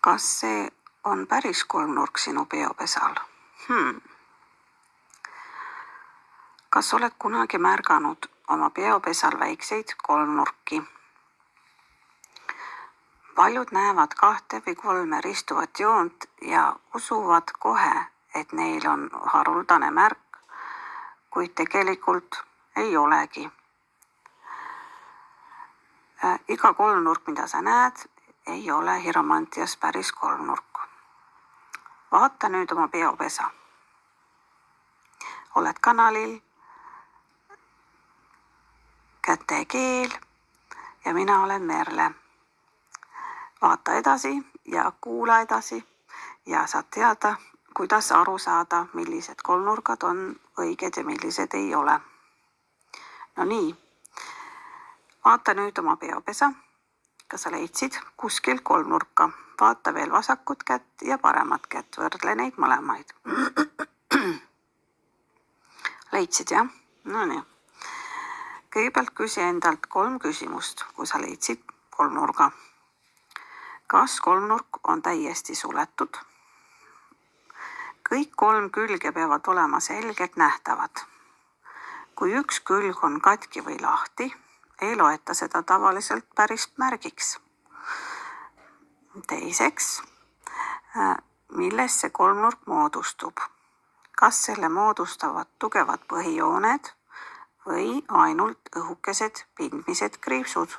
Kas see on päris kolmnurk sinu peopesal? Kas oled kunagi märganud oma peopesal väikseid kolmnurki? Paljud näevad 2 või 3 ristuvat joont ja usuvad kohe, et neil on haruldane märk, kuid tegelikult ei olegi. Iga kolmnurk, mida sa näed, ei ole Hieromantias päris kolmnurk. Vaata nüüd oma peopesa. Oled kanalil, käte keel ja mina olen Merle. Vaata edasi ja kuula edasi ja saad teada, kuidas aru saada, millised kolmnurgad on õiged ja millised ei ole. No nii, vaata nüüd oma peopesa. Kas sa leidsid kuskil kolmnurka? Vaata veel vasakut kätt ja paremat kätt, võrdle neid mõlemaid. Leidsid, jah? No nii. Kõigepealt küsi endalt 3 küsimust, kui sa leidsid kolmnurga. Kas kolmnurk on täiesti suletud? Kõik 3 külge peavad olema selgelt nähtavad. Kui üks külg on katki või lahti, ei loeta seda tavaliselt päris märgiks. Teiseks, millest see kolmnurk moodustub? Kas selle moodustavad tugevad põhijooned või ainult õhukesed pindmised kriipsud?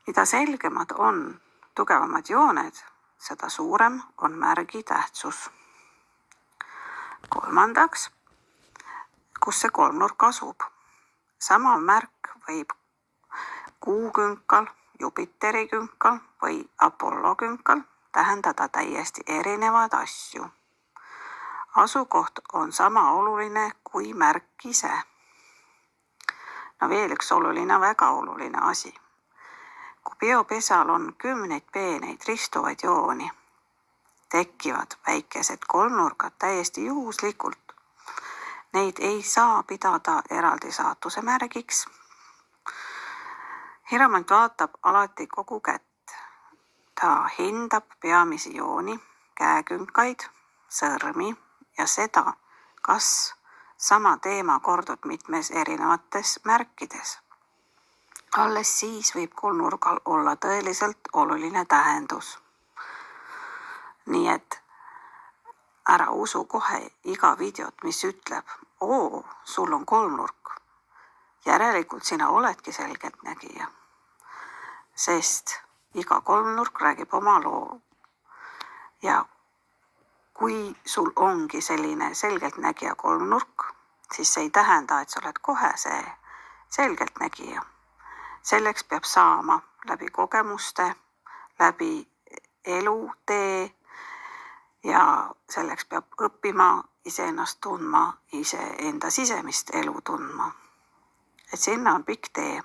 Mida selgemad on tugevamad jooned, seda suurem on märgi tähtsus. Kolmandaks, kus see kolmnurk asub? Sama märk võib kuukünkal, Jupiteri künkal või Apollo künkal tähendada täiesti erinevaid asju. Asukoht on sama oluline kui märk ise. No veel üks oluline, väga oluline asi. Kui peopesal on 10 peeneid ristuvaid jooni, tekivad väikesed kolmnurgad täiesti juhuslikult. Neid ei saa pidada eraldi saatuse märgiks. Hieromant vaatab alati kogu kätt. Ta hindab peamisi jooni, käekünkaid, sõrmi ja seda, kas sama teema kordub mitmes erinevates märkides. Alles siis võib kolmnurgal olla tõeliselt oluline tähendus. Nii et ära usu kohe iga videot, mis ütleb, sul on kolmnurk. Järelikult sina oledki selgeltnägija. Sest iga kolmnurk räägib oma loo. Ja kui sul ongi selline selgeltnägija kolmnurk, siis see ei tähenda, et sa oled kohe see selgeltnägija. Selleks peab saama läbi kogemuste, läbi elutee ja selleks peab õppima iseennast tundma, iseenda sisemist elu tundma. Et sinna on pikk tee.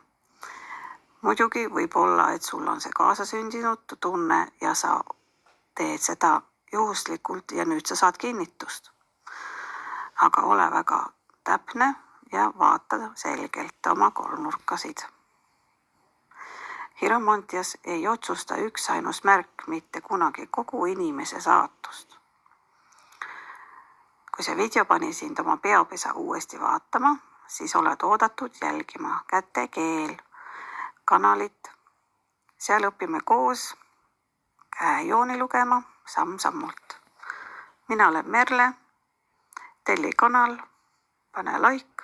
Muidugi võib olla, et sul on see kaasasündinud tunne ja sa teed seda juhuslikult ja nüüd sa saad kinnitust. Aga ole väga täpne ja vaata selgelt oma kolmnurkasid. Hieromantias ei otsusta üksainus märk mitte kunagi kogu inimese saatust. Kui see video pani sind oma peopesa uuesti vaatama, siis oled oodatud jälgima käte keel, kanalit. Seal õpime koos käejooni lugema samm-sammult. Mina olen Merle, telli kanal, pane like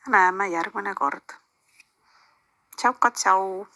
ja näeme järgmine kord. Tšauka-tšau!